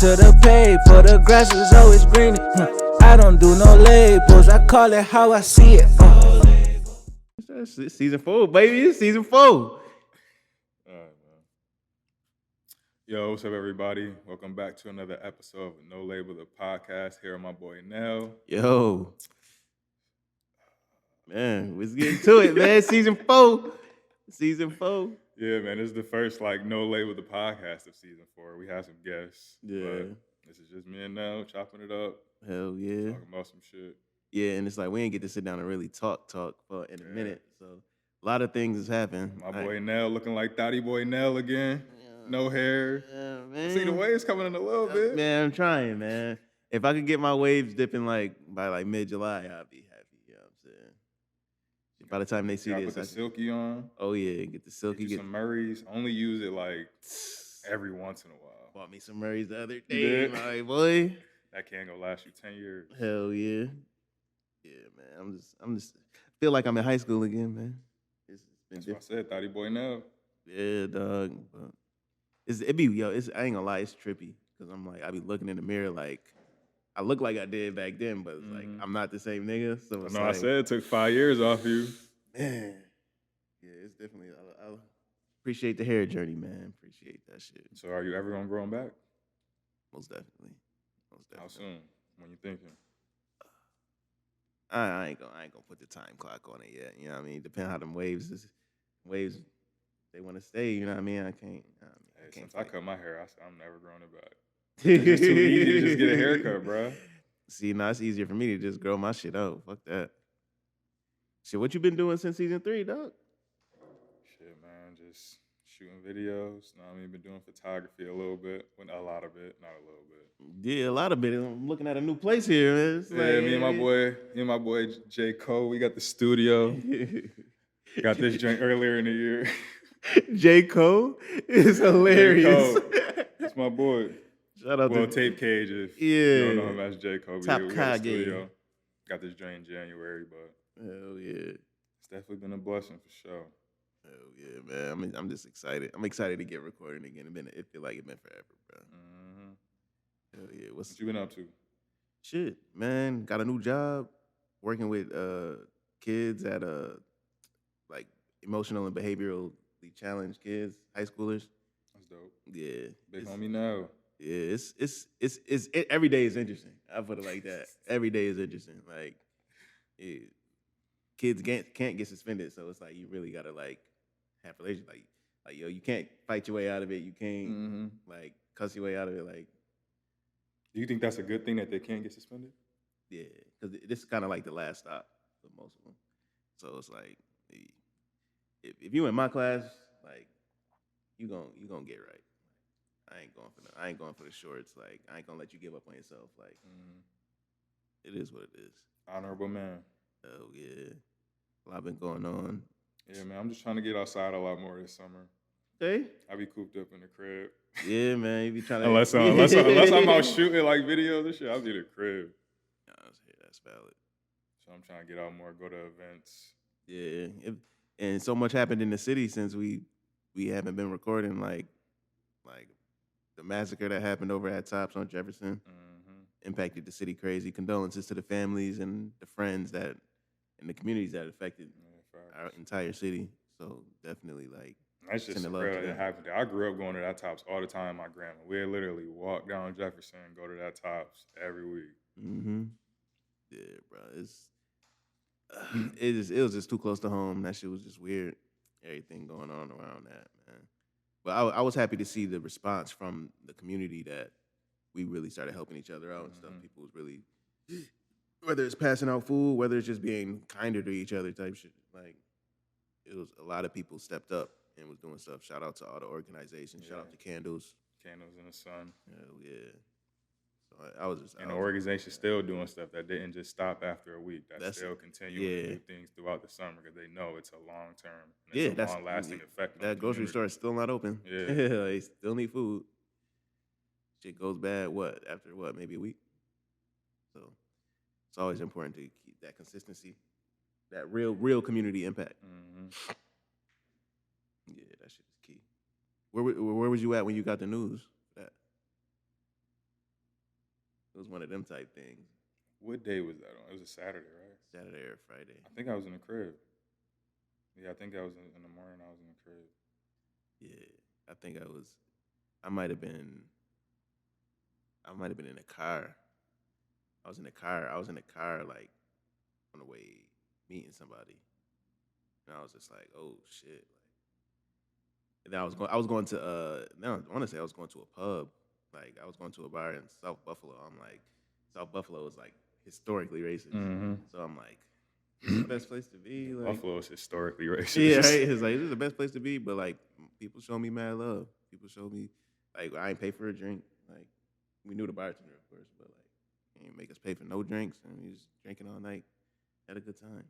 to the paper, the grass is always greener. I don't do no labels, I call it how I see it. It's season 4, baby. It's season 4. All right, man. Yo, what's up, everybody? Welcome back to another episode of No Label, the podcast. Here with my boy Nell. Yo. Man, let's get into it, man. Season 4. Season 4. Yeah, man. This is the first, No Label, the podcast of season 4. We have some guests. Yeah. But this is just me and Nell chopping it up. Hell yeah. Talking about some shit. Yeah, and it's like we ain't get to sit down and really talk for in a minute. So a lot of things has happened. My boy Nell looking like Thotty Boy Nell again. Yeah. No hair. Yeah, man. See the waves coming in a little bit. Man, I'm trying, man. If I could get my waves dipping by mid-July, I'd be happy. You know what I'm saying? By the time they see this, put the silky on. Oh yeah, get the silky. Get some Murrays. Only use it every once in a while. Bought me some Murrays the other day, my boy. That can go last you 10 years. Hell yeah. Yeah, man. I'm just feel like I'm in high school again, man. That's what I said, Thotty Boy Nell. Yeah, dog. But I ain't gonna lie, it's trippy. Cause I'm like, I be looking in the mirror like I look like I did back then, but it's like I'm not the same nigga. So it's I said it took 5 years off you. Man. Yeah, it's definitely I appreciate the hair journey, man. Appreciate that shit. So are you ever gonna grow them back? Most definitely. How soon? When you thinking? I ain't gonna put the time clock on it yet. You know what I mean? Depending how them waves they want to stay. You know what I mean? I can't. Since I cut my hair, I'm never growing it back. It's too easy to just get a haircut, bro. See, now it's easier for me to just grow my shit out. Fuck that. Shit, what you been doing since season 3, dog? Shit, man, just shooting videos. I mean, been doing photography a little bit, a lot of it, not a little bit. Yeah, a lot of it. I'm looking at a new place here, man. Me and my boy J. Cole, we got the studio. Got this joint earlier in the year. J. Cole is hilarious. J. Cole. That's my boy. Shout out to Tape Cage. If you don't know him as J. Cole. Top we got the studio. Got this joint in January, but hell yeah, it's definitely been a blessing for sure. Hell yeah, man. I'm just excited. I'm excited to get recording again. It feel like it's been forever, bro. Hell yeah. What you been up to? Shit, man. Got a new job working with kids at emotional and behaviorally challenged kids, high schoolers. That's dope. Yeah. Big homie now. Yeah, every day is interesting. I put it like that. Every day is interesting. Like, kids can't get suspended, so it's like you really gotta have relations. Like yo, you can't fight your way out of it. You can't cuss your way out of it. Like, do you think that's a good thing that they can't get suspended? Yeah, because this is kind of like the last stop for most of them. So it's like, if you in my class, like, you gonna get right. I ain't going for the shorts. Like, I ain't gonna let you give up on yourself. Like, it is what it is. Honorable man. Oh yeah, a lot been going on. Yeah, man. I'm just trying to get outside a lot more this summer. Okay. I be cooped up in the crib. Yeah, man. You be trying to unless I'm out shooting videos and shit, I'll be in the crib. That's valid. So I'm trying to get out more, go to events. Yeah, and so much happened in the city since we haven't been recording. Like the massacre that happened over at Tops on Jefferson impacted the city crazy. Condolences to the families and the friends and the communities that affected our entire city. So definitely that's just real that happened. I grew up going to that Tops all the time. My grandma, we'd literally walk down Jefferson and go to that Tops every week. Yeah, bro. It was just too close to home. That shit was just weird. Everything going on around that, man. But I was happy to see the response from the community that we really started helping each other out and stuff. People was really, whether it's passing out food, whether it's just being kinder to each other type shit. Like, it was a lot of people stepped up and was doing stuff. Shout out to all the organizations. Shout out to Candles. Candles in the Sun. Hell yeah. So the organization still doing stuff that didn't just stop after a week. That still continuing to do things throughout the summer because they know it's a long term. It's a long lasting effect. That grocery store is still not open. Yeah, they still need food. Shit goes bad. After maybe a week. So it's always important to keep that consistency, that real community impact. Yeah, that shit is key. Where was you at when you got the news? It was one of them type things. What day was that on? It was a Saturday, right? Saturday or Friday. I think I was in the crib. Yeah, I think I was in the morning. I was in the crib. Yeah, I think I might have been in the car. I was in the car like on the way meeting somebody. And I was just like, oh shit. Like, and then I was going to no, I wanna say I was going to a pub. Like I was going to a bar in South Buffalo. I'm like, South Buffalo is like historically racist. Mm-hmm. So I'm like, this is the best place to be. Like, Buffalo is historically racist. yeah, right. It's like this is the best place to be, but like people show me mad love. People show me like I ain't pay for a drink. Like we knew the bartender, of course, but like he ain't make us pay for no drinks, and we was drinking all night. Had a good time.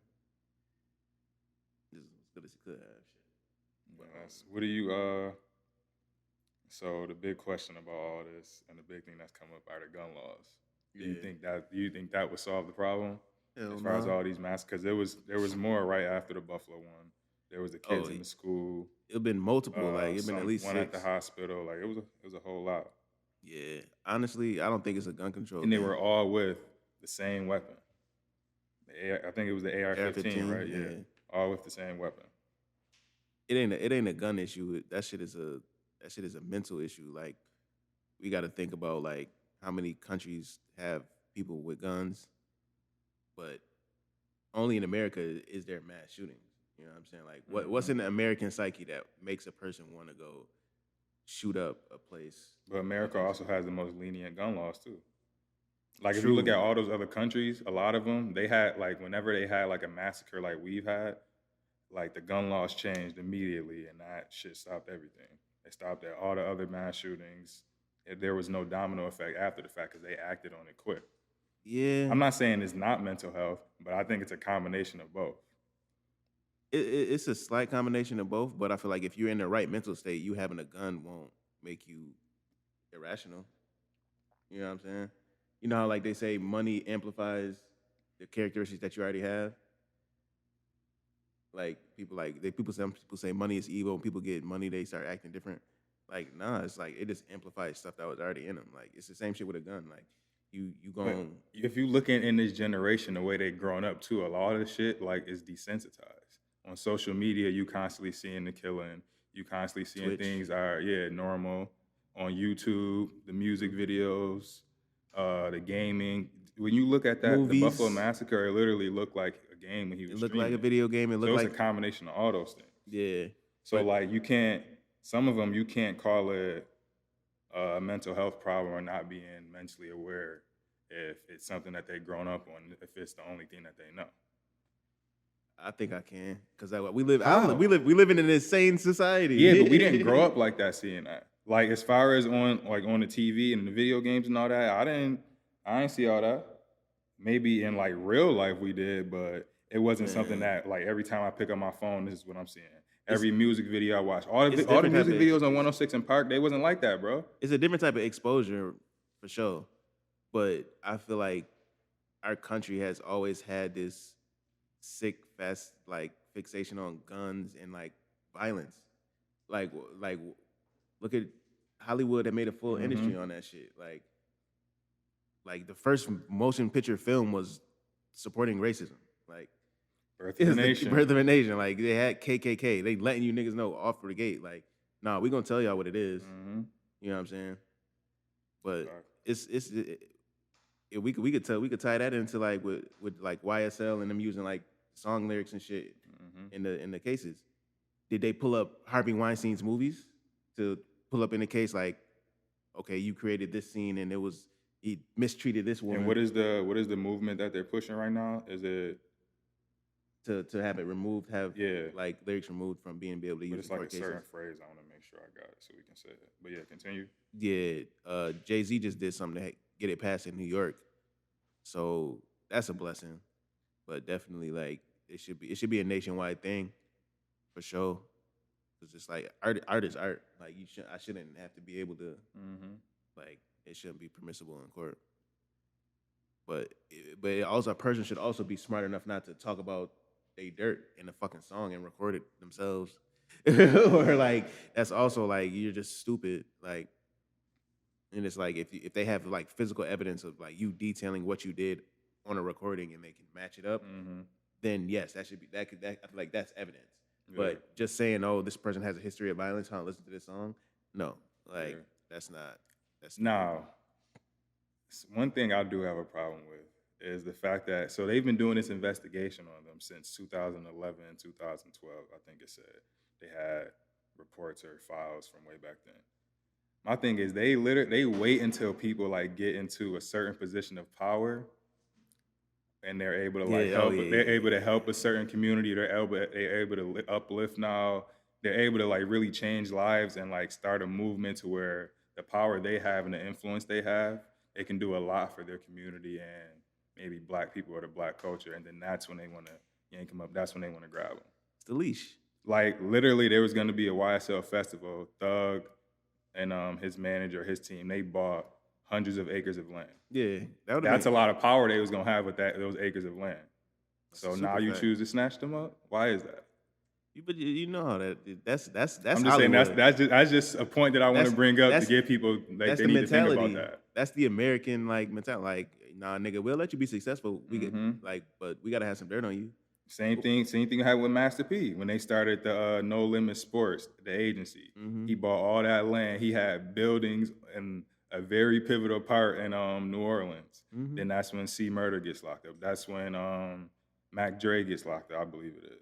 Just as good as you could have. Shit. But, What do you so the big question about all this and the big thing that's come up are the gun laws. Do you think that would solve the problem? hell As far as no. all these massacres, because there was more right after the Buffalo one. There was the kids in the school. It been multiple. Like it been at least one 6. at the hospital. Like it was a whole lot. Yeah, honestly, I don't think it's a gun control. And they thing. were all with the same weapon. I think it was the AR-15, AR-15, right? Yeah, all with the same weapon. It ain't a gun issue. That shit is a mental issue. Like we got to think about like how many countries have people with guns, but only in America is there mass shootings. You know what I'm saying? Like what's in the American psyche that makes a person want to go shoot up a place? But America also has the most lenient gun laws too. Like if True. you look at all those other countries, a lot of them, they had like whenever they had like a massacre like we've had, like the gun laws changed immediately and that shit stopped everything. They stopped at all the other mass shootings. There was no domino effect after the fact because they acted on it quick. Yeah, I'm not saying it's not mental health, but I think it's a combination of both. it's a slight combination of both. But I feel like if you're in the right mental state, you having a gun won't make you irrational. You know what I'm saying? You know how like they say money amplifies the characteristics that you already have. Like some people say money is evil. When people get money, they start acting different. Like nah, it's like it just amplifies stuff that was already in them. Like it's the same shit with a gun. Like you going. If you look in this generation, the way they grown up too, a lot of the shit like is desensitized. On social media, you constantly seeing the killing. You constantly seeing Twitch. things are normal. On YouTube, the music videos, the gaming. When you look at that, Movies. the Buffalo Massacre, it literally looked like a game when he was It looked streaming. like a video game. It So looked it's like a combination of all those things. yeah. So But- like you can't, some of them you can't call it a mental health problem or not being mentally aware if it's something that they've grown up on, if it's the only thing that they know. I think I can because we live. How? We live in an insane society. Yeah, but we didn't grow up like that seeing that. Like as far as on the TV and the video games and all that, I didn't see all that. Maybe in like real life we did, but it wasn't something that like every time I pick up my phone, this is what I'm seeing. Every music video I watch, all the different music type of- videos on 106 and Park, they wasn't like that, bro. It's a different type of exposure for sure. But I feel like our country has always had this sick, fast, like fixation on guns and like violence. Like look at Hollywood that made a full industry on that shit. Like the first motion picture film was supporting racism. Like Birth it's of a the Nation. Birth of a Nation. Like they had KKK. They letting you niggas know off the gate. Like, nah, we gonna tell y'all what it is. Mhm. You know what I'm saying? But Exactly. we could tie that into like with like YSL and them using like song lyrics and shit in the cases. Did they pull up Harvey Weinstein's movies to pull up in the case like, okay, you created this scene and he mistreated this woman. And what is the movement that they're pushing right now? Is it to have it removed, Yeah. like lyrics removed from being able to but use it's in like a court cases? certain phrase. I want to make sure I got it so we can say it. But yeah, continue. Yeah, Jay-Z just did something to get it passed in New York, so that's a blessing. But definitely, like it should be a nationwide thing, for sure. Cause it's like art is art. Like I shouldn't have to be able to like it shouldn't be permissible in court. But also a person should also be smart enough not to talk about they dirt in a fucking song and record it themselves. Or like that's also like you're just stupid. Like And it's like if they have like physical evidence of like you detailing what you did on a recording and they can match it up, then yes, that should be that I feel like that's evidence. Yeah. But just saying, oh, this person has a history of violence, huh? Listen to this song. No, like that's not. Now, one thing I do have a problem with is the fact that so they've been doing this investigation on them since 2011, 2012. I think it said they had reports or files from way back then. My thing is they wait until people like get into a certain position of power, and they're able to like help. They're able to help a certain community. They're able to uplift now. They're able to like really change lives and like start a movement to where the power they have and the influence they have, they can do a lot for their community and maybe black people or the black culture. And then that's when they want to yank them up. That's when they want to grab them. It's the leash. Like literally, there was going to be a YSL festival. Thug and his manager, his team, they bought hundreds of acres of land. Yeah, that's a lot of power they was gonna have with those acres of land. So now you choose to snatch them up. Why is that? But you know how that's. I'm just saying that's just a point that I want to bring up to give people like they need to think about that. That's the American like mentality. Like, nah, nigga, we'll let you be successful. We get like, but we gotta have some dirt on you. Same thing happened with Master P when they started the No Limit Sports, the agency. He bought all that land. He had buildings and a very pivotal part in New Orleans. Then that's when C Murder gets locked up. That's when Mac Dre gets locked up, I believe it is.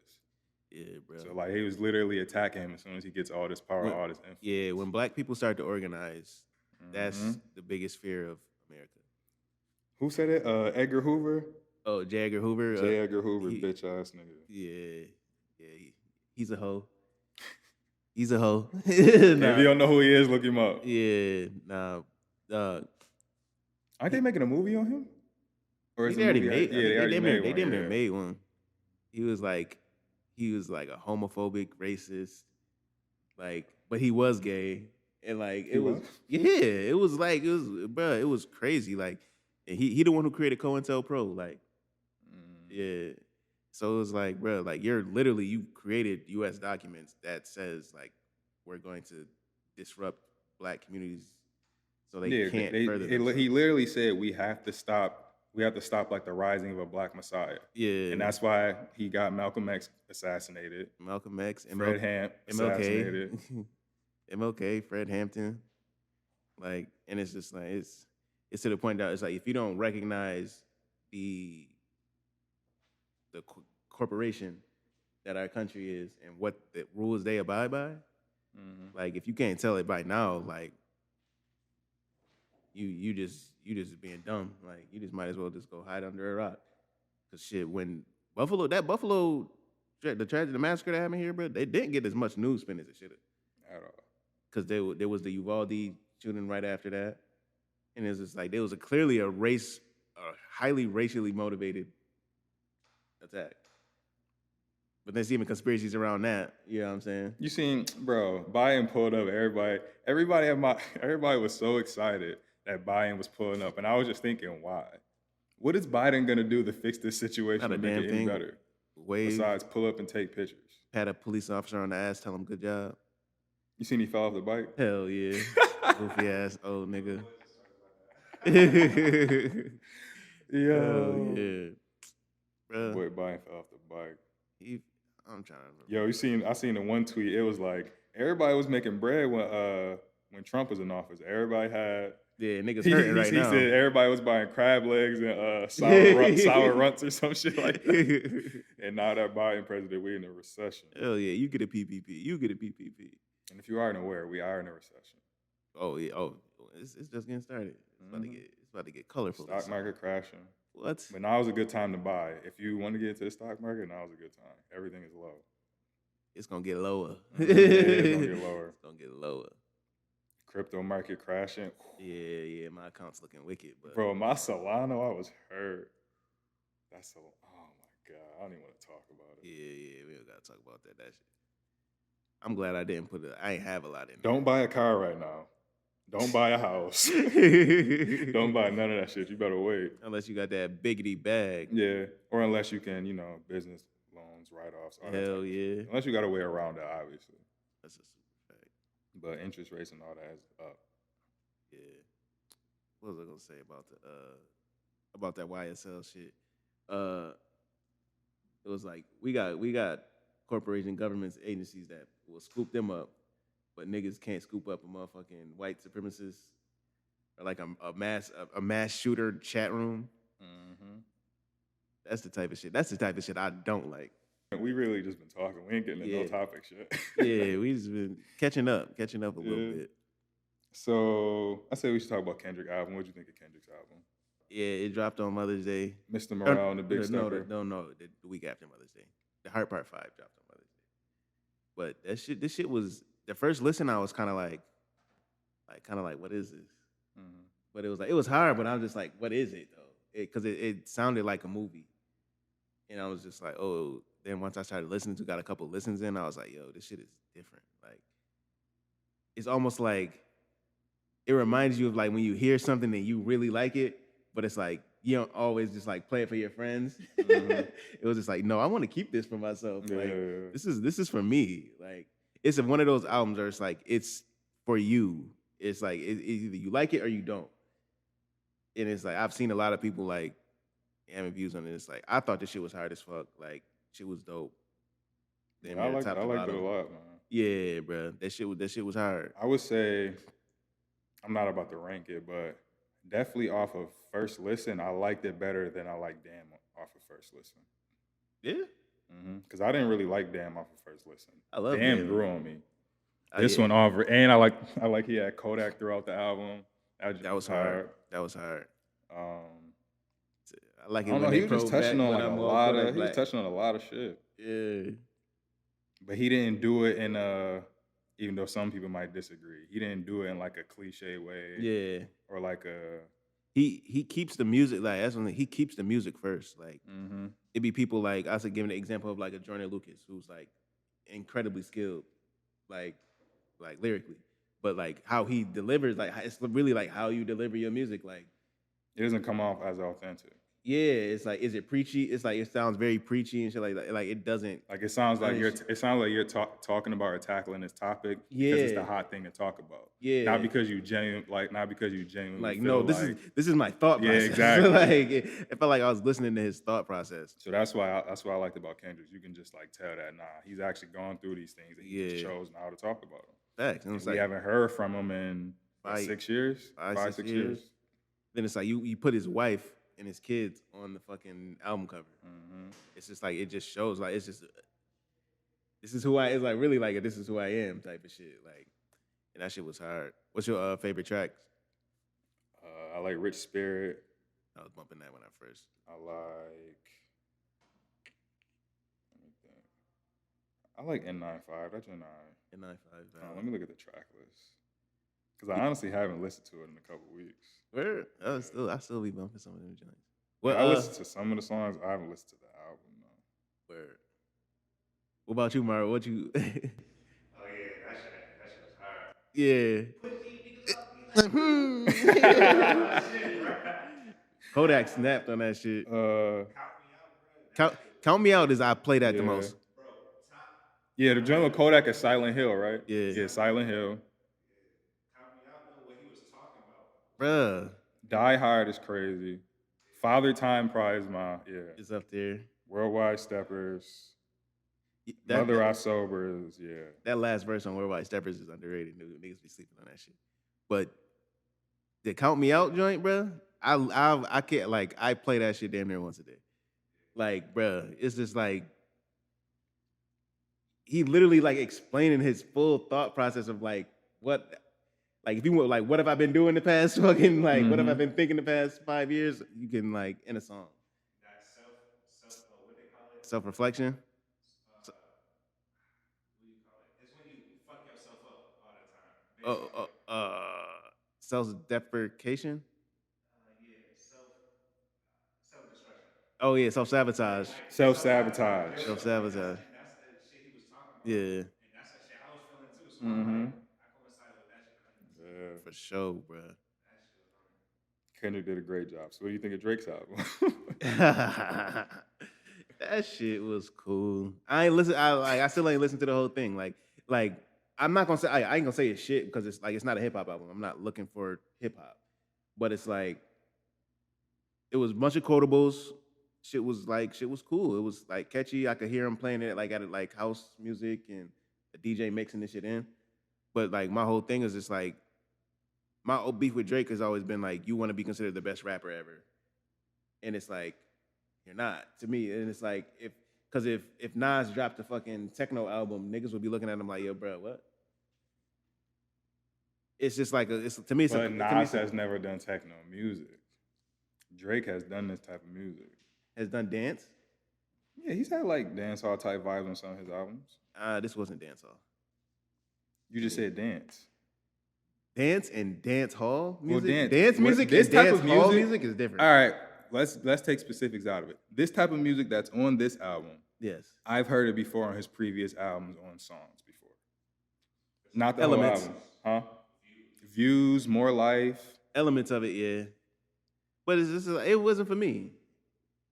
Yeah, bro. So like he was literally attacking him as soon as he gets all this power, all this influence. Yeah, when black people start to organize, that's the biggest fear of America. Who said it? Edgar Hoover? Oh, J. Edgar Hoover. J. Edgar Hoover, bitch ass nigga. Yeah, he's a hoe. He's a hoe. Nah. If you don't know who he is, look him up. Yeah, nah. Aren't they making a movie on him? Or is they already made? Yeah, they already made one. They damn near made one. He was like a homophobic, racist, like, but he was gay, and like it was crazy. Like, and he the one who created COINTELPRO, like, yeah. So it was like, bro, like you created U.S. documents that says like we're going to disrupt black communities so they can't further. He literally said we have to stop like the rising of a black messiah. Yeah, and that's why he got Malcolm X assassinated. Malcolm X, Fred Hamp assassinated. MLK, Fred Hampton, like, and it's just like it's to the point that it's like if you don't recognize the corporation that our country is and what the rules they abide by, like if you can't tell it by now, like you just being dumb. Like you just might as well just go hide under a rock. Cause shit, when the tragedy, the massacre that happened here, bro, they didn't get as much news spin as it should have. At all. Cause there was the Uvalde shooting right after that, and it's just like there was clearly a highly racially motivated attack. But there's even conspiracies around that. You know what I'm saying? You seen, bro, Biden pulled up. Everybody was so excited that Biden was pulling up. And I was just thinking, why? What is Biden going to do to fix this situation to make it any better? Besides pull up and take pictures. Had a police officer on the ass tell him good job. You seen he fell off the bike? Hell yeah. Goofy ass old nigga. Yo. Hell yeah. Bro. Boy, Biden fell off the bike. I'm trying to remember. I seen the one tweet. It was like everybody was making bread when Trump was in office. Everybody had niggas hurting right now. He said everybody was buying crab legs and sour runts or some shit like that. And now that Biden president, we in a recession. Hell yeah, you get a PPP. You get a PPP. And if you aren't aware, we are in a recession. Oh yeah. Oh, it's just getting started. It's about to get colorful. Stock market crashing. What? But now is a good time to buy. If you want to get into the stock market, now is a good time. Everything is low. It's gonna get lower. Yeah, it's gonna get lower. It's gonna get lower. Crypto market crashing. Yeah. My account's looking wicked, but bro, my Solano, I was hurt. Oh my god, I don't even want to talk about it. Yeah, we don't gotta talk about that shit. I'm glad I didn't I ain't have a lot in there. Don't buy a car right now. Don't buy a house. Don't buy none of that shit. You better wait. Unless you got that biggity bag. Yeah. Or unless you can, business loans, write-offs. Hell yeah. Unless you got a way around that, obviously. That's a super fact. But interest rates and all that is up. Yeah. what was I gonna say about that YSL shit? Uh, it was like we got corporation governments agencies that will scoop them up, but niggas can't scoop up a motherfucking white supremacist or like a mass shooter chat room. Mm-hmm. That's the type of shit. That's the type of shit I don't like. We really just been talking. We ain't getting into no topic shit. Yeah, we just been catching up a little bit. So I say we should talk about Kendrick album. What'd you think of Kendrick's album? Yeah, it dropped on Mother's Day. Mr. Morale and the Big Stepper. No, the week after Mother's Day. The Heart Part 5 dropped on Mother's Day. But this shit was the first listen. I was kind of like, what is this? Mm-hmm. But it was hard. But I was just like, what is it though? Because it sounded like a movie, and I was just like, oh. Then once I started listening got a couple listens in, I was like, yo, this shit is different. Like, it's almost like it reminds you of like when you hear something and you really like it, but it's like you don't always just like play it for your friends. Mm-hmm. It was just like, no, I want to keep this for myself. Yeah. Like, this is for me. Like, it's one of those albums where it's like it's for you. It's like either you like it or you don't. And it's like I've seen a lot of people like having views on it. It's like I thought this shit was hard as fuck. Like, shit was dope. Yeah, I liked it a lot, man. Yeah, bro. That shit was hard. I would say I'm not about to rank it, but definitely off of first listen, I liked it better than I liked Damn off of first listen. Yeah? Because I didn't really like Damn off of first listen. I love Damn grew on me. This one over, and I like he had Kodak throughout the album. That was hard. That was hard. I like it. I don't know. He was just touching on like a lot of. He was touching on a lot of shit. Yeah. But he didn't do it in even though some people might disagree, he didn't do it in like a cliche way. Yeah. Or like a. He keeps the music like that's when he keeps the music first. Like it'd be people like I was giving an example of like a Jordan Lucas who's like incredibly skilled, like lyrically, but like how he delivers, like it's really like how you deliver your music, like it doesn't come off as authentic. Yeah, it's like, is it preachy? It's like it sounds very preachy and shit like that. Like it doesn't. Like it sounds like you're talking about or tackling this topic because it's the hot thing to talk about. Yeah, not because you genuinely like no, this is my thought process. Yeah, exactly. Like it felt like I was listening to his thought process. So that's why I liked about Kendrick. You can just like tell that he's actually gone through these things and he just chose now to talk about them. Facts. And we haven't heard from him in 6 years, 5, 6 years. Then it's like you put his wife and his kids on the fucking album cover. It's just like it just shows like it's just this is who I it's like really like a, this is who I am type of shit. Like, and that shit was hard. What's your favorite tracks? I like Rich Spirit. I was bumping that when I first. I like N95. That's your 9. N95. Let me look at the track list. Because I honestly haven't listened to it in a couple weeks. Where? I still be bumping some of them joints. Well, I listened to some of the songs. I haven't listened to the album, though. Word. What about you, Mario? What you? Oh yeah, that shit was hard. Yeah. Kodak snapped on that shit. Count Me Out is I play that the most. Yeah, the joint with Kodak is Silent Hill, right? Yeah, Silent Hill. Count Me Out, know what he was talking about. Bruh. Die Hard is crazy. Father Time Prize it's up there. Worldwide Steppers. Mother I Sober is That last verse on Worldwide Steppers is underrated. Niggas be sleeping on that shit. But the Count Me Out joint, bruh, I can't like I play that shit damn near once a day. Like, bruh, it's just like he literally like explaining his full thought process of like what. Like if you want, like, what have I been doing the past fucking, like, what have I been thinking the past 5 years? You can, like, in a song. That what they call it? Self-reflection? What do you call it? It's when you fuck yourself up all the time. Self-deprecation? Self-destruction. Oh, yeah, self-sabotage. Self-sabotage. Self-sabotage. And that's the shit he was talking about. Yeah. And that's the shit I was feeling too. So I'm like, I coincide with that shit. For sure, bro. Kendrick did a great job. So what do you think of Drake's album? That shit was cool. I still ain't listened to the whole thing. Like I'm not gonna say I ain't gonna say it's shit because it's like it's not a hip hop album. I'm not looking for hip hop, But it's like it was a bunch of quotables. Shit was cool. It was like catchy. I could hear him playing it like at like house music and a DJ mixing this shit in. But like my whole thing is just like my old beef with Drake has always been like you want to be considered the best rapper ever, and it's like you're not to me. And it's like if Nas dropped a fucking techno album, niggas would be looking at him like, yo, bro, what? It's just like to me. But Nas has never done techno music. Drake has done this type of music. Has done dance. Yeah, he's had like dancehall type vibes on some of his albums. This wasn't dancehall. You just said dance. Dance and dance hall music. Well, dance music. This and type dance of hall music, music is different. All right, let's take specifics out of it. This type of music that's on this album, Yes. I've heard it before on his previous albums on songs before. Not the Elements. whole album, huh? Views, More Life. Elements of it, yeah. But it's just it wasn't for me.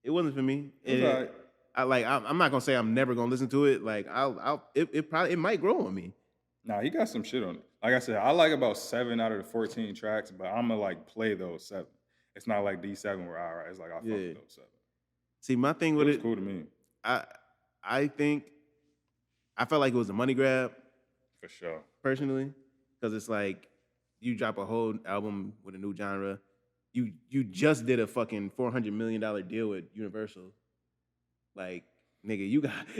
It wasn't for me. Right. I'm not gonna say I'm never gonna listen to it. Like it might grow on me. Nah, he got some shit on it. Like I said, I like about 7 out of the 14 tracks, but I'm gonna like play those 7. It's not like these 7 were all right. It's like I fuck with those 7. See, my thing with It was cool to me. I think I felt like it was a money grab For sure. personally, because it's like you drop a whole album with a new genre. You just did a fucking $400 million deal with Universal. Like, nigga,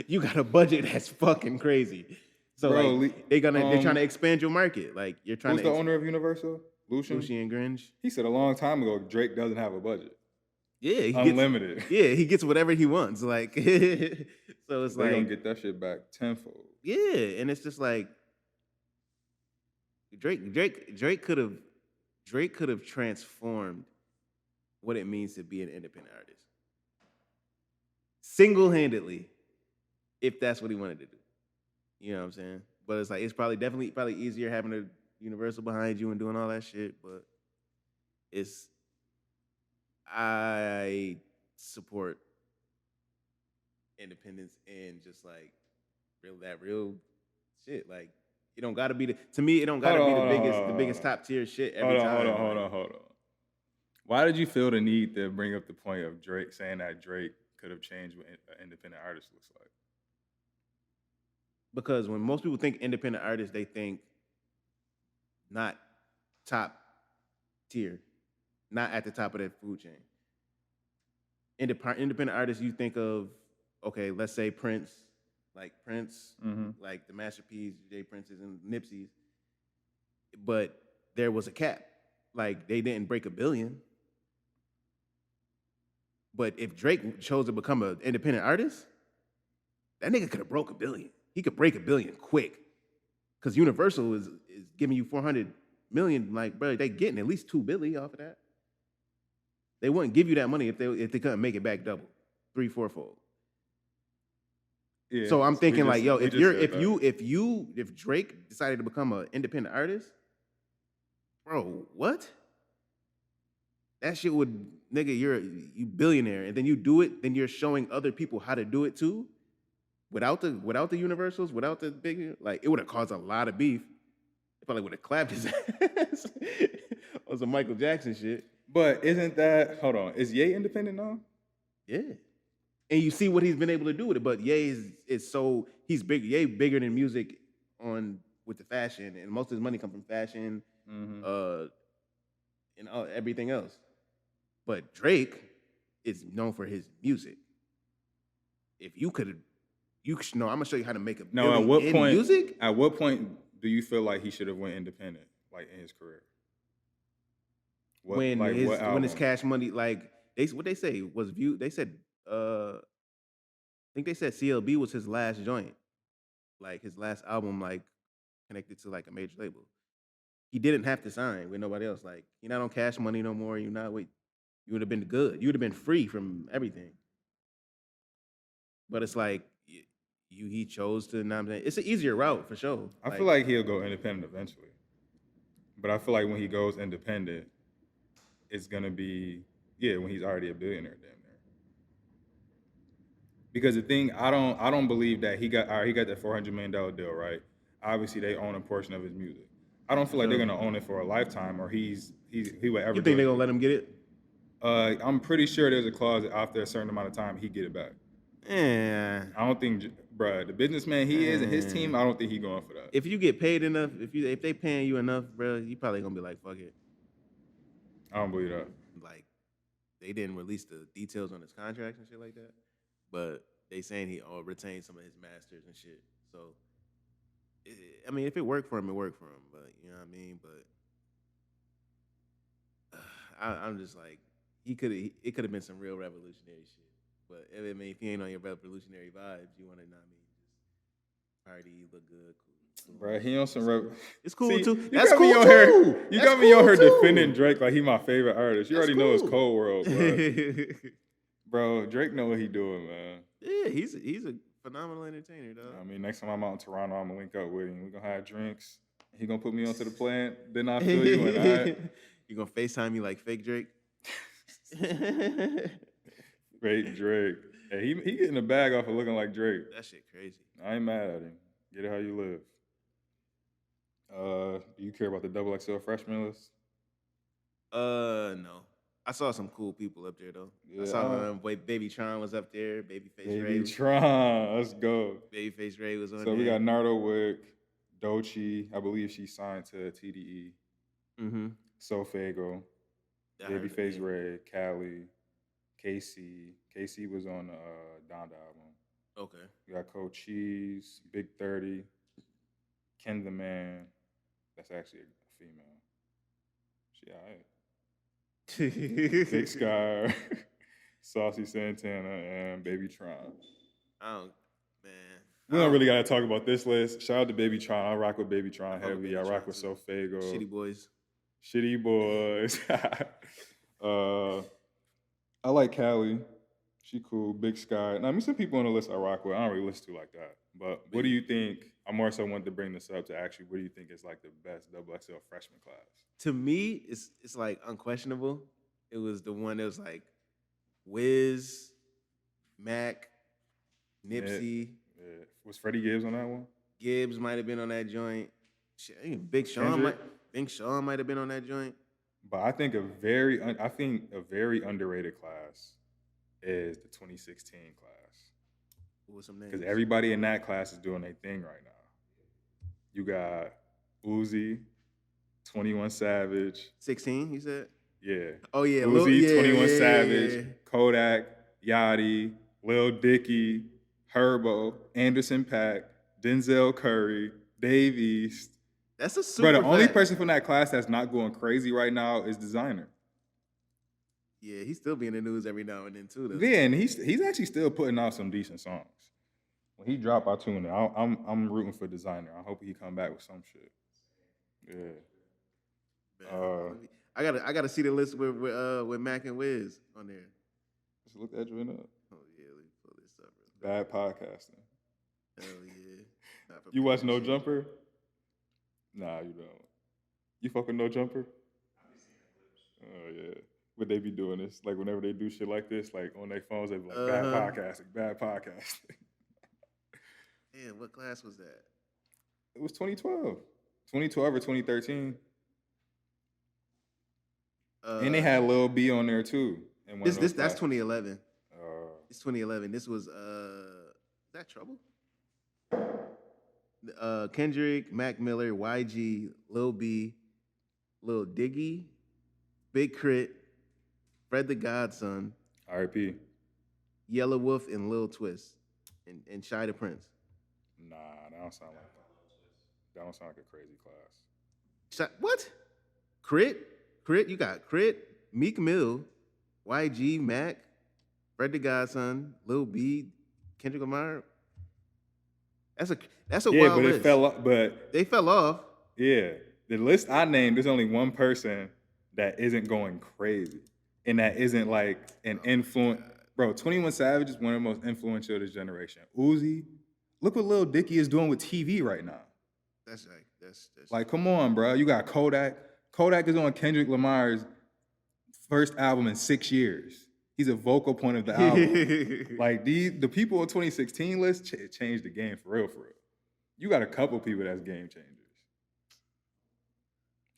you got a budget that's fucking crazy. So Bro, like they're trying to expand your market. Like you're trying Who's to the owner of Universal? Lucien Gringe. He said a long time ago Drake doesn't have a budget. Yeah, he Unlimited. Gets, he gets whatever he wants. Like so it's They like gonna get that shit back tenfold. yeah, and it's just like Drake could have transformed what it means to be an independent artist single-handedly, if that's what he wanted to do. You know what I'm saying? But it's like it's probably easier having a Universal behind you and doing all that shit. But I support independence and just like real shit. Like it don't gotta be the biggest top tier shit every time. Hold on. Why did you feel the need to bring up the point of Drake saying that Drake could have changed what an independent artist looks like? Because when most people think independent artists, they think not top tier, not at the top of that food chain. Independent artists, you think of, okay, let's say Prince, like the Master P's, J. Prince's, and Nipsey's. But there was a cap. Like, they didn't break $1 billion. But if Drake chose to become an independent artist, that nigga could have broke $1 billion. He could break $1 billion quick. Because Universal is giving you $400 million. Like, bro, they getting at least $2 billion off of that. They wouldn't give you that money if they couldn't make it back double, 3-4-fold. Yeah, so I'm thinking like, yo, if Drake decided to become an independent artist, bro, what? That shit would, nigga, you billionaire, and then you do it, then you're showing other people how to do it too, without the Universals, without the big, like it would have caused a lot of beef. It probably would have clapped his ass on some Michael Jackson shit. But isn't that, hold on, is Ye independent now? Yeah. And you see what he's been able to do with it. But Ye he's big. Ye bigger than music with the fashion, and most of his money comes from fashion, and everything else. But Drake is known for his music. If you could, I'm gonna show you how to make a billion in music. At what point do you feel like he should have went independent, like in his career? When his Cash Money, like what they say was View. They said, I think they said CLB was his last joint, like his last album, like connected to like a major label. He didn't have to sign with nobody else. Like you're not on Cash Money no more. You would have been good. You would have been free from everything. But it's like he chose to. It's an easier route for sure. I feel like he'll go independent eventually, but I feel like when he goes independent, it's gonna be when he's already a billionaire damn near. Because the thing, I don't believe that he got that $400 million deal, right? Obviously, they own a portion of his music. I don't feel like they're gonna own it for a lifetime, or he's he would ever. You think they're gonna let him get it? I'm pretty sure there's a clause that after a certain amount of time he get it back. Yeah. I don't think, bruh, the businessman he is and his team, I don't think he going for that. If you get paid enough, if they paying you enough, bro, you probably gonna be like, fuck it. I don't believe that. Like, they didn't release the details on his contract and shit like that, but they saying he retained some of his masters and shit. So, I mean, if it worked for him, it worked for him. But you know what I mean. But I'm just like, it could have been some real revolutionary shit. But I mean, if you ain't on your revolutionary vibes, you want to, not mean, just party, look good, cool. Bro, he on some It's cool See, too. You That's got cool me on too. here. You That's got me on cool here too. defending Drake like he my favorite artist. You That's already know it's cool. cold world, bro. Drake know what he doing, man. Yeah, he's a phenomenal entertainer, dog. I mean, next time I'm out in Toronto, I'm gonna link up with him. We gonna have drinks. He gonna put me onto the plant. Then I feel you and I. You gonna FaceTime me like fake Drake? Fake Drake. Hey, he getting a bag off of looking like Drake. That shit crazy. I ain't mad at him. Get it how you live. Do you care about the XXL freshman list? No. I saw some cool people up there though. Yeah. I saw Baby Tron was up there. Babyface Ray. Baby Tron, let's go. Babyface Ray was on So there. we got Nardo Wick, Doechii. I believe she signed to TDE. Mm-hmm. Sofago, Babyface Ray, Cali, KC. KC was on the Donda album. Okay. We got Cold Cheese, Big 30, Ken the Man. That's actually a female. She alright. Big Sky, Saucy Santana, and Baby Tron. We don't really gotta talk about this list. Shout out to Baby Tron. I rock with Baby Tron heavy. I rock with Sofago. Shitty Boys. Shitty Boys. I like Cali. She cool. Big Sky. Now, I mean, some people on the list I rock with. I don't really listen to like that. But what do you think? I more so wanted to bring this up to actually, what do you think is like the best XXL freshman class? To me, it's like unquestionable. It was the one that was like Wiz, Mac, Nipsey. Yeah. Was Freddie Gibbs on that one? Gibbs might have been on that joint. Shit, even Big Sean might have been on that joint. But I think a very underrated class is the 2016 class. What was some names? Because everybody in that class is doing their thing right now. You got Uzi, 21 Savage. 16, you said? Yeah. Oh, yeah. Uzi, 21 Savage, Kodak, Yachty, Lil Dicky, Herbo, Anderson .Paak, Denzel Curry, Dave East. That's a super Bro, the only fact. person from that class that's not going crazy right now is Designer. Yeah, he's still be in the news every now and then, too, though. Yeah, and he's actually still putting out some decent songs. When he drop, I tune in. I'm rooting for Designer. I hope he come back with some shit. Yeah. I gotta see the list with Mac and Wiz on there. Let's look that joint up. Oh yeah, let me pull this up. Bro. Bad podcasting. Hell yeah. You watch No Jumper? Nah, you don't. You fucking No Jumper? Oh yeah. Would they be doing this? Like whenever they do shit like this, like on their phones, they be like, bad podcasting. Yeah, what class was that? It was 2012. 2012 or 2013. And they had Lil B on there too. That's 2011. It's 2011. This was is that Trouble? Kendrick, Mac Miller, YG, Lil B, Lil Diggy, Big Crit, Fred the Godson, R.I.P. Yellow Wolf, and Lil Twist, and Shy the Prince. Nah, that don't sound like that. That don't sound like a crazy class. What? Crit, you got Crit, Meek Mill, YG, Mac, Fred the Godson, Lil B, Kendrick Lamar. That's a wild list. They fell off. Yeah, the list I named, there's only one person that isn't going crazy, and that isn't like an influence. Bro, 21 Savage is one of the most influential of this generation. Uzi, look what Lil Dicky is doing with TV right now. That's like, come on, bro. You got Kodak. Kodak is on Kendrick Lamar's first album in 6 years. He's a vocal point of the album. Like the people on 2016 list changed the game for real. You got a couple people that's game changers.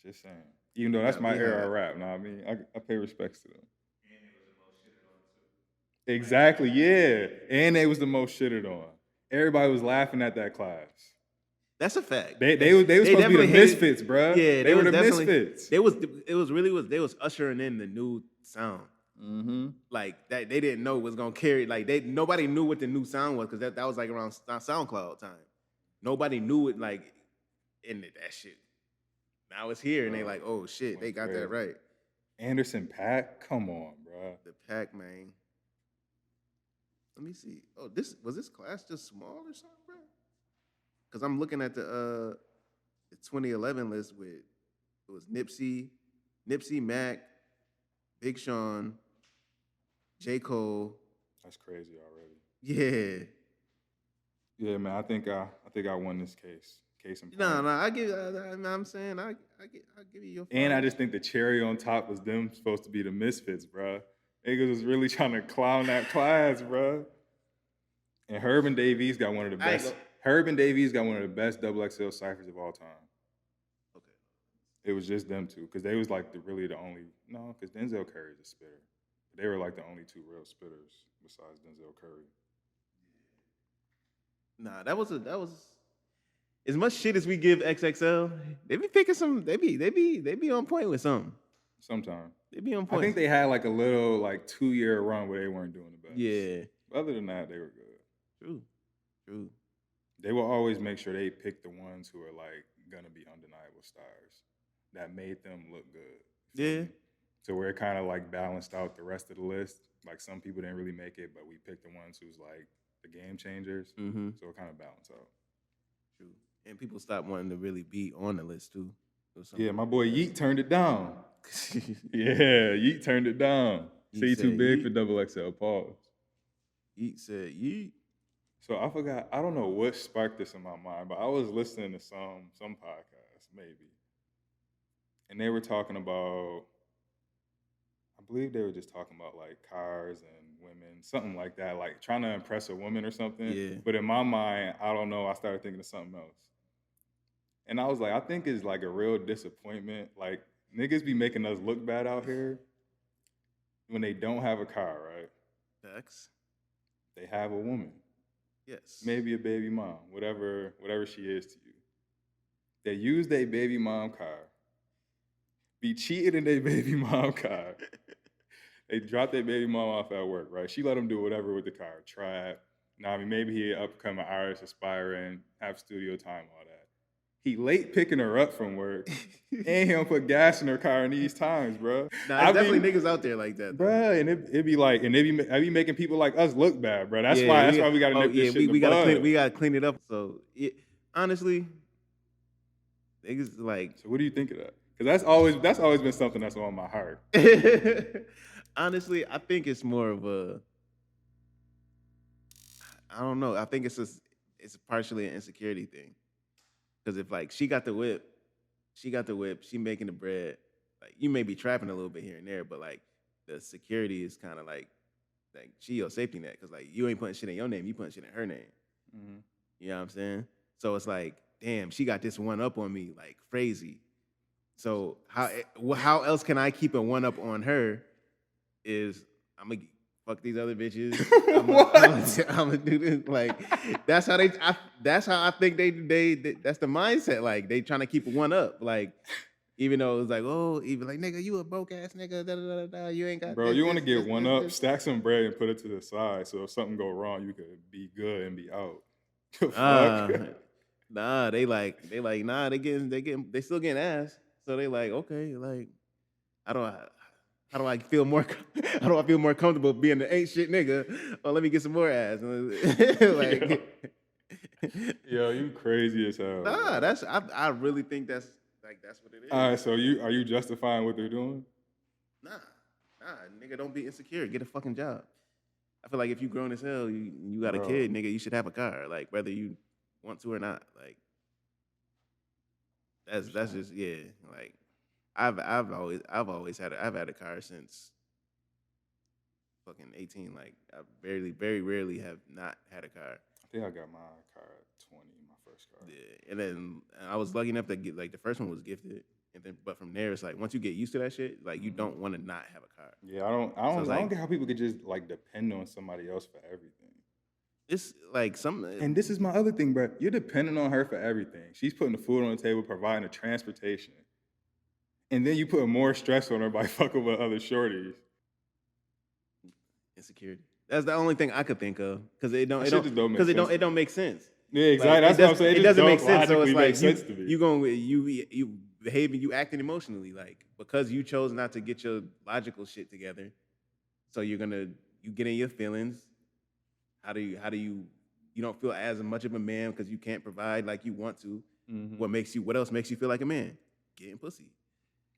Just saying. Even though that's Yeah, my we era had- of rap, know what I mean? I pay respects to them. And it was the most shitted on too. Exactly, yeah. And they was the most shitted on. Everybody was laughing at that class. That's a fact. They was supposed to be the definitely hated- misfits, bruh. Yeah, they were was the definitely- misfits. They was ushering in the new sound. Mm-hmm. Like that, they didn't know it was gonna carry. Like nobody knew what the new sound was because that was like around SoundCloud time. Nobody knew it like in that shit. Now it's here and they like, oh shit, they got that right. Anderson .Paak, come on, bruh. The Pac Man. Let me see. Oh, was this class just small or something, bro? Because I'm looking at the 2011 list with it was Nipsey, Mac, Big Sean, J. Cole. That's crazy already. Yeah. Yeah, man. I think I won this case. Case in point. No, I give. I'm saying I give you your. And I flowers. just think the cherry on top was them supposed to be the misfits, bruh. Niggas was really trying to clown that class, bruh. And Herb and Davies got one of the I ain't best. go- Herb and Davies got one of the best XXL ciphers of all time. Okay. It was just them two, because they was like really the only. No, because Denzel Curry's a spitter. They were like the only two real spitters besides Denzel Curry. Nah, that was as much shit as we give XXL. They be picking some. They be on point with something. Sometimes. They be on I point. think they had like a little like 2-year run where they weren't doing the best. Yeah. But other than that, they were good. True. They will always make sure they pick the ones who are like gonna be undeniable stars that made them look good. You feel Yeah. me? So where it kind of like balanced out the rest of the list. Like some people didn't really make it, but we picked the ones who's like the game changers. Mm-hmm. So it kind of balanced out. True. And people stopped wanting to really be on the list too. Yeah, my boy Yeet turned it down. Yeah, Yeet turned it down. Yeet See, too said big yeet. for double XL. Pause. Yeet said yeet. So I forgot. I don't know what sparked this in my mind, but I was listening to some podcast maybe, and they were talking about. I believe they were just talking about like cars and women, something like that, like trying to impress a woman or something. Yeah. But in my mind, I don't know. I started thinking of something else, and I was like, I think it's like a real disappointment. Like niggas be making us look bad out here when they don't have a car, right? Facts. They have a woman. Yes. Maybe a baby mom, whatever she is to you. They use their baby mom car, be cheated in their baby mom car. They drop their baby mom off at work, right? She let him do whatever with the car, trap. Now, I mean, maybe he upcome an artist, aspiring, have studio time, all that. He late picking her up from work, and he don't put gas in her car in these times, bro. Nah, there's definitely niggas out there like that. Though. Bruh, and it be like, and I be making people like us look bad, bro. That's why we gotta nip this shit in the bud. We gotta clean it up. So honestly, niggas like. So what do you think of that? Because that's always been something that's on my heart. Honestly, I think it's more of a. I don't know. I think it's partially an insecurity thing. Because if like she got the whip, she making the bread. Like you may be trapping a little bit here and there, but like the security is kind of like she your safety net. Because like you ain't putting shit in your name, you putting shit in her name. Mm-hmm. You know what I'm saying? So it's like, damn, she got this one up on me like crazy. So how else can I keep a one up on her? Is I'm gonna fuck these other bitches. I'm gonna do this. Like that's how I think they that's the mindset. Like they trying to keep one up. Like even though it's like, oh, even like nigga, you a broke ass nigga. Da, da, da, da, you ain't got. Bro, this, you want to this, get this, one this, up, this. stack some bread and put it to the side. So if something go wrong, you could be good and be out. Fuck. Nah, they still getting ass. So they like, okay, like how do I feel more comfortable being the ain't shit nigga? Oh, let me get some more ass. Like, Yo, you crazy as hell. nah, bro. I really think that's what it is. All right, so are you justifying what they're doing? Nah, nigga, don't be insecure. Get a fucking job. I feel like if you grown as hell, you got a Bro. kid, nigga, you should have a car. Like whether you want to or not. Like that's just yeah. Like I've always had a car since fucking 18. Like I very rarely have not had a car. I think I got my car at 20, my first car. Yeah, and then I was lucky enough to get like the first one was gifted, And then, but from there, it's like once you get used to that shit, like you don't want to not have a car. Yeah, I don't get how people could just like depend on somebody else for everything. It's like some. And this is my other thing, bro. You're depending on her for everything. She's putting the food on the table, providing the transportation, and then you put more stress on her by fucking with other shorties. Insecurity. That's the only thing I could think of because it don't make sense. Yeah, exactly. That's what I'm saying. It doesn't make sense. So it's like sense to me. you behaving, you acting emotionally, like because you chose not to get your logical shit together. So you get in your feelings. How do you don't feel as much of a man because you can't provide like you want to? Mm-hmm. What else makes you feel like a man? Getting pussy.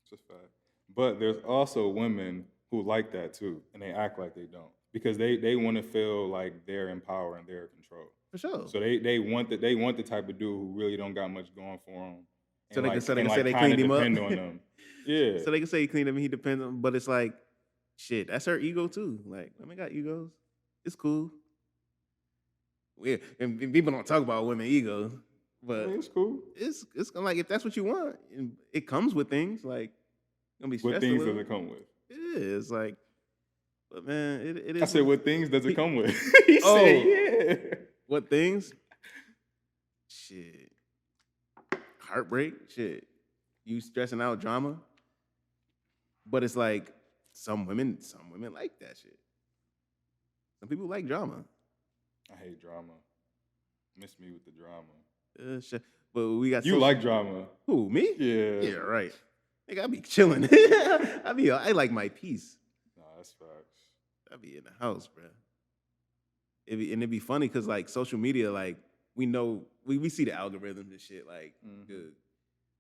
It's a fact. But there's also women who like that too, and they act like they don't because they want to feel like they're in power and they're in control. For sure. So they want the type of dude who really don't got much going for them. So they can say they cleaned him up. Depend on them. Yeah. So they can say he cleaned him and he depends on, but it's like, shit, that's her ego too. Like, women got egos. It's cool. And people don't talk about women egos, but it's cool. It's like if that's what you want, and it comes with things like gonna be stressful. What things does it come with? It is like, but man, it is. I said, what things does it come with? He said, yeah. What things? Shit. Heartbreak. Shit. You stressing out drama. But it's like some women like that shit. Some people like drama. I hate drama. Miss me with the drama. Shit. But we got you like drama. Who, me? Yeah. Yeah, right. Nigga, I be chilling. I like my peace. Nah, that's facts. I be in the house, bro. It'd be funny because like social media, like we know we see the algorithms and shit, like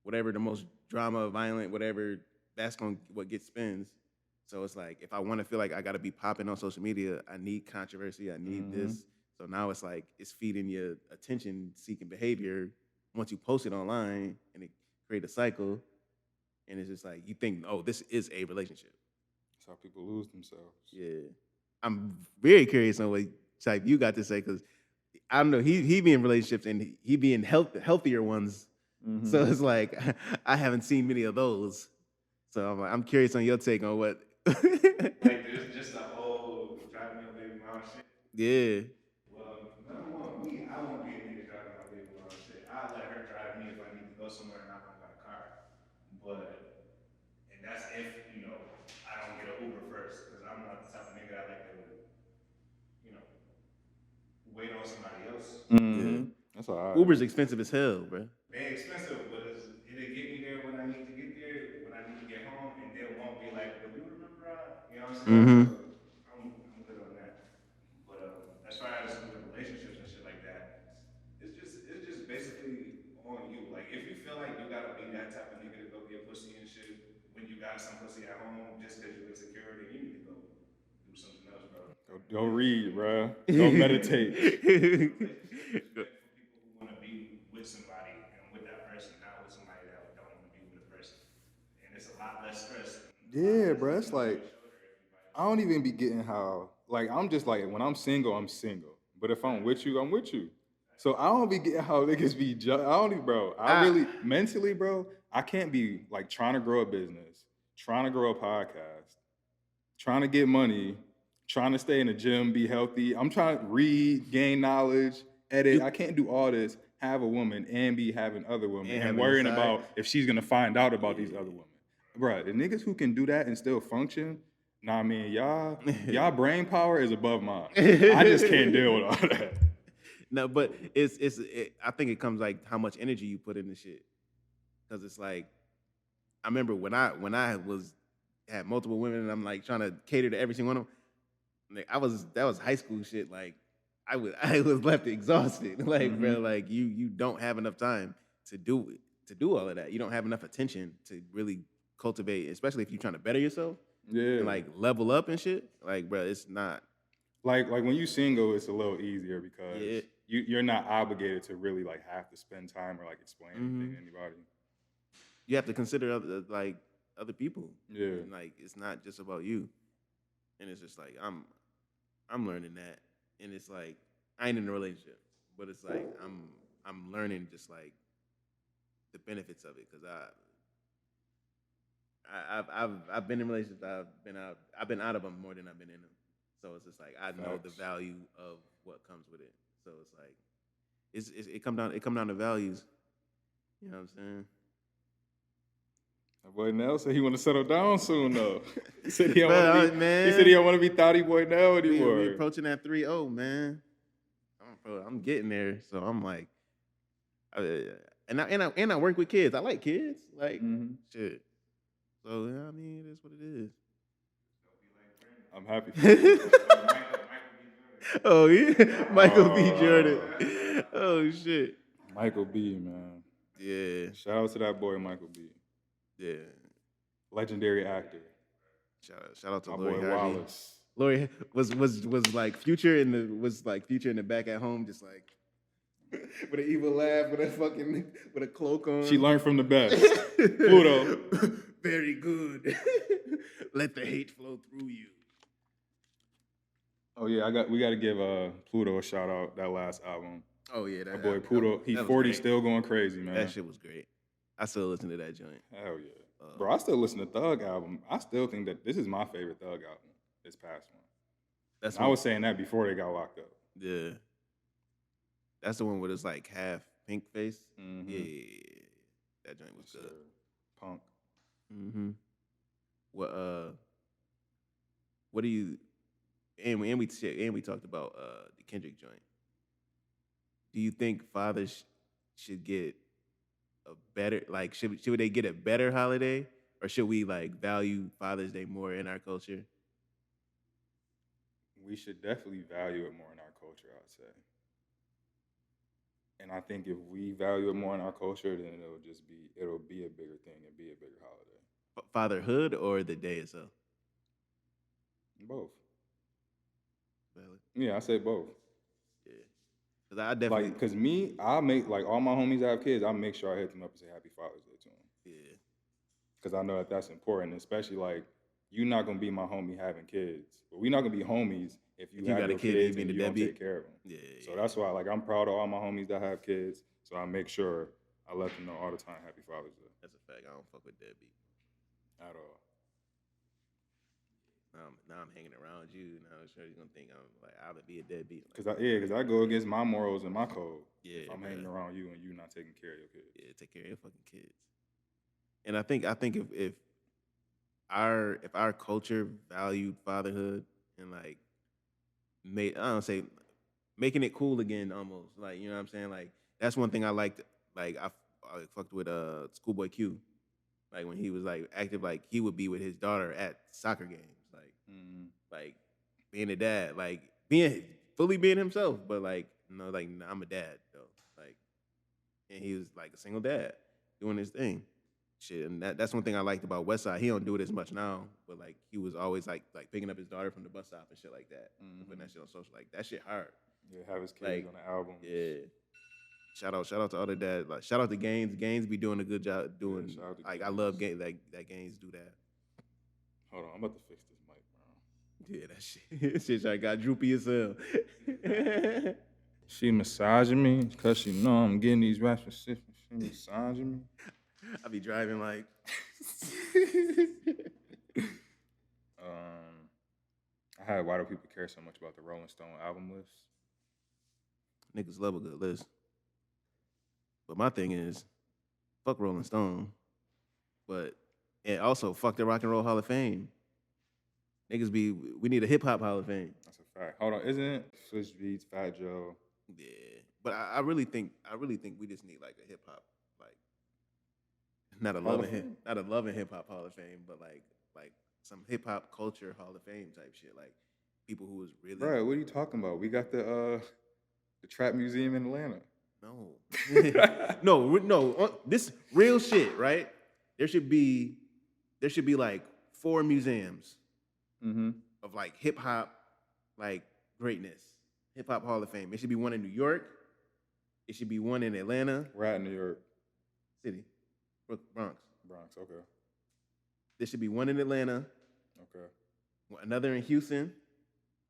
whatever the most drama, violent, whatever, that's what gets spins. So it's like if I want to feel like I gotta be popping on social media, I need controversy, I need this. So now it's like it's feeding your attention seeking behavior once you post it online and it create a cycle. And it's just like you think, oh, this is a relationship. That's how people lose themselves. Yeah. I'm very curious on what type you got to say because I don't know. He be in relationships and he be in healthier ones. So it's like I haven't seen many of those. So I'm curious on your take on what. Like there's just a whole driving your baby mom shit. Yeah. Well, number one, I won't be a nigga driving my baby mom shit. I'll let her drive me if I need to go somewhere and I don't got a car. And that's if I don't get an Uber first because I'm not the type of nigga that like to wait on somebody else. Yeah. That's all right. Uber's expensive as hell, bro. They expensive, but it'll get me there when I need to get there, when I need to get home, and they won't be like, "Do you remember?" You know what I'm saying? So I'm good on that. But as far as with relationships and shit like that, it's just basically on you. Like if you feel like you gotta be that type of nigga to go get pussy and shit when you got some pussy at home just because you're insecure, then you need to go do something else, bro. Go read, bro. Go meditate. Somebody and with that person, not with somebody that don't want to be with a person. And it's a lot less stress. Yeah, bro. It's like I don't even be getting how like I'm just like when I'm single, I'm single. But if I'm with you, I'm with you. So I don't be getting how niggas be I really mentally, bro, I can't be like trying to grow a business, trying to grow a podcast, trying to get money, trying to stay in the gym, be healthy. I'm trying to read, gain knowledge, edit. I can't do all this. Have a woman and be having other women and worrying about if she's gonna find out about these other women. Bruh, the niggas who can do that and still function, nah, I mean, y'all brain power is above mine. I just can't deal with all that. No, but I think it comes like how much energy you put in the shit. Cause it's like, I remember when I had multiple women and I'm like trying to cater to every single one of them. Like that was high school shit. Like I was left exhausted. Like, bro, like you don't have enough time to do all of that. You don't have enough attention to really cultivate, especially if you're trying to better yourself. Yeah. And like level up and shit. Like, bro, it's not. Like when you single, it's a little easier because you're not obligated to really like have to spend time or like explain anything to anybody. You have to consider other people. Yeah. And like it's not just about you. And it's just like I'm learning that. And it's like I ain't in a relationship, but it's like I'm learning just like the benefits of it because I've been in relationships. I've been out of them more than I've been in them. So it's just like I know the Facts. value of what comes with it. So it's like it come down to values. You know what I'm saying? My boy Nell said he want to settle down soon though. He said he don't But, want to be. man, He said he don't want to be thotty boy Nell anymore. we approaching that 3-0, man. I'm getting there. So I'm like, and I work with kids. I like kids. Like shit. So I mean, it is what it is. I'm happy. For you. Oh yeah, Michael B. Jordan. Oh shit. Michael B. Man. Yeah, Shout out to that boy Michael B. yeah. Legendary actor. Shout out to My Lori boy Harvey. Wallace. Lori was like Future in the back at home, just like with an evil laugh, with a cloak on. She learned from the best. Pluto. Very good. Let the hate flow through you. Oh yeah, we got to give Pluto a shout out. That last album. Oh yeah, My boy Pluto. He's 40, great. still going crazy, man. That shit was great. I still listen to that joint. Hell yeah. Bro, I still listen to Thug album. I still think that this is my favorite Thug album. This past one. I was saying that before they got locked up. Yeah. That's the one where it's like half pink face. Mm-hmm. Yeah. That joint was good. Punk. Mm-hmm. What do you and we talked about the Kendrick joint. Do you think fathers should get a better, like, should they get a better holiday, or should we like value Father's Day more in our culture? We should definitely value it more in our culture, I'd say. And I think if we value it more in our culture, then it'll be a bigger thing and be a bigger holiday. Fatherhood or the day itself? Both. Valid. Yeah, I say both. Yeah. Cause I definitely because me, I make like all my homies that have kids, I make sure I hit them up and say Happy Father's Day to them. Yeah. Because I know that that's important, especially like you're not gonna be my homie having kids, but we're not gonna be homies if you have got a your kid kids and and you you don't deadbeat. take care of them. Yeah. So that's why like I'm proud of all my homies that have kids. So I make sure I let them know all the time Happy Father's Day. That's a fact. I don't fuck with deadbeat At all. Now I'm hanging around you. Now I'm sure you're gonna think I'm like I'll be a deadbeat. Cause I go against my morals and my code. Yeah, if I'm hanging around you and you not taking care of your kids. Yeah, take care of your fucking kids. And I think if our culture valued fatherhood and like making it cool again, almost, like, you know what I'm saying, like that's one thing I liked. Like I fucked with Schoolboy Q, like when he was like active, like he would be with his daughter at soccer games, like being a dad, like fully being himself, but like, you know, like, nah, I'm a dad though, like, and he was like a single dad doing his thing. Shit, and that's one thing I liked about Westside. He don't do it as much now, but like he was always like picking up his daughter from the bus stop and shit like that, putting that shit on social. Like that shit hard. Yeah, have his kids Like, on the album. Yeah. Shout out to other dads. Like shout out to Gaines. Gaines be doing a good job doing. shout out to Like Gaines. I love that Gaines do that. Hold on, I'm about to fix this mic, bro. Yeah, that shit. That shit I got droopy as hell. She massaging me because she know I'm getting these raps for shit. She massaging me. I be driving like. I had why do people care so much about the Rolling Stone album list? Niggas love a good list. But my thing is, fuck Rolling Stone. And also fuck the Rock and Roll Hall of Fame. We need a hip hop Hall of Fame. That's a fact. Hold on, isn't it Swizz Beatz, Fat Joe? Yeah. But I really think we just need like a hip hop, like not a loving hip hop Hall of Fame, but like some hip hop culture Hall of Fame type shit. Like people who was really. Bro, what are you talking about? We got the Trap Museum in Atlanta. No. no. This real shit, right? There should be like 4 museums of like hip hop, like greatness, hip hop Hall of Fame. It should be one in New York. It should be one in Atlanta. We're at New York City, Bronx. Bronx, okay. There should be one in Atlanta. Okay. Another in Houston.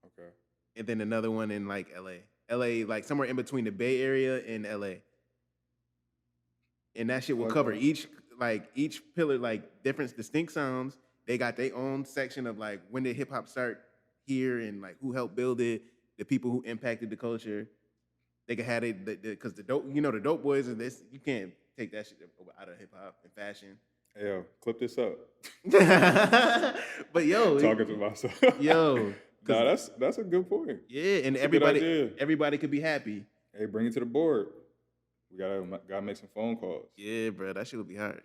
Okay. And then another one in like LA. LA, like somewhere in between the Bay Area and LA. And that shit will cover each, like each pillar, like different distinct sounds. They got their own section of like when did hip hop start here and like who helped build it, the people who impacted the culture. They can have it because the dope, the dope boys and this, you can't take that shit out of hip hop and fashion. Hey, yo, clip this up. But yo, Talking to myself. yo, Nah, that's a good point. yeah, and That's a good idea. everybody could be happy. Hey, bring it to the board. We gotta make some phone calls. Yeah, bro, that shit would be hard.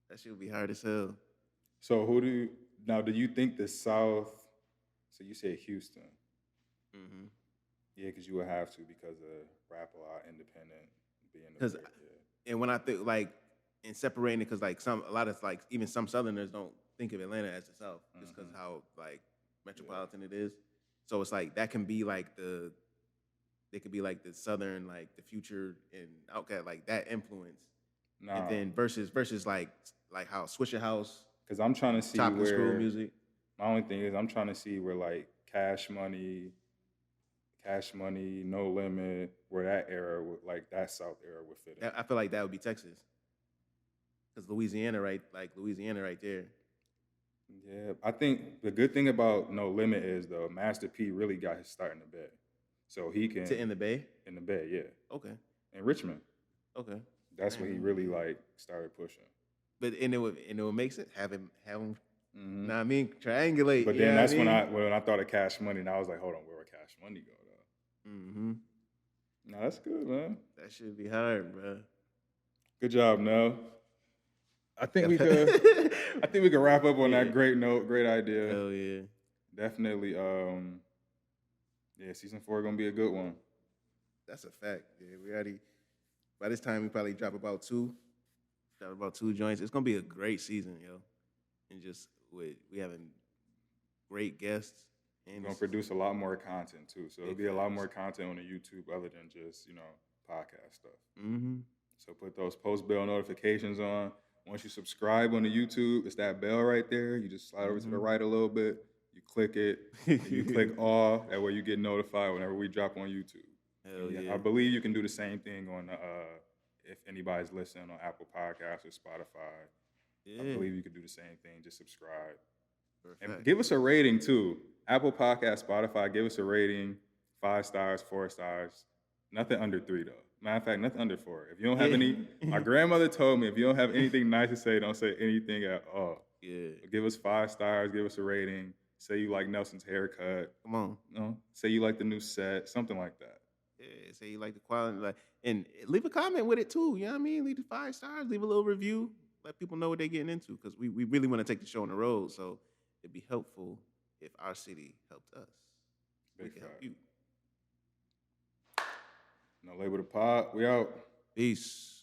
That shit would be hard as hell. So do you think the South? So you said Houston. Mm-hmm. Yeah, because you would have to because of rap a lot, independent, being Because and when I think like in separating it, because like a lot of like even some Southerners don't think of Atlanta as the South just because how like metropolitan it is. So it's like that can be like they could be like the Southern, like the Future and Outkast, like that influence. Nah, And then versus like how Swisher House, because I'm trying to see Chop and where Screw music. my only thing is I'm trying to see where like Cash Money, No Limit, where that era, like that South era would fit in. I feel like that would be Texas, because Louisiana right there. Yeah, I think the good thing about No Limit is though Master P really got his start in the Bay, so he can In the Bay. in the Bay, yeah, Okay. in Richmond. Okay. That's where he really like started pushing. But it would make sense have him. Know what I mean, triangulate. But then that's when I thought of Cash Money, and I was like, hold on, where would Cash Money go though? Mm-hmm. No, that's good, man. That should be hard, bro. Good job, Nell. I think we could. I think we could wrap up on that great note. Great idea. Hell yeah. Definitely. Season 4 gonna be a good one. That's a fact. Yeah, we already. By this time, we probably drop about two joints. It's gonna be a great season, yo. And just we having great guests. And We're gonna produce a lot more content too. So it'll be a lot more content on the YouTube other than just podcast stuff. Mm-hmm. So put those post bell notifications on. Once you subscribe on the YouTube, it's that bell right there. You just slide over to the right a little bit. You click it. And you click all. That way you get notified whenever we drop on YouTube. Hell yeah. I believe you can do the same thing on if anybody's listening on Apple Podcasts or Spotify. Yeah. I believe you can do the same thing. Just subscribe. Perfect. And give us a rating too. Apple Podcast, Spotify, give us a rating. 5 stars, 4 stars. Nothing under 3 though. Matter of fact, nothing under 4. If you don't have any, my grandmother told me, if you don't have anything nice to say, don't say anything at all. Yeah. Give us 5 stars, give us a rating. Say you like Nelson's haircut. Come on. Say you like the new set, something like that. Yeah. Say you like the quality, and leave a comment with it too. You know what I mean? Leave the 5 stars. Leave a little review. Let people know what they're getting into, because we really want to take the show on the road. So it'd be helpful if our city helped us. We can help you. No Label the Pod. We out. Peace.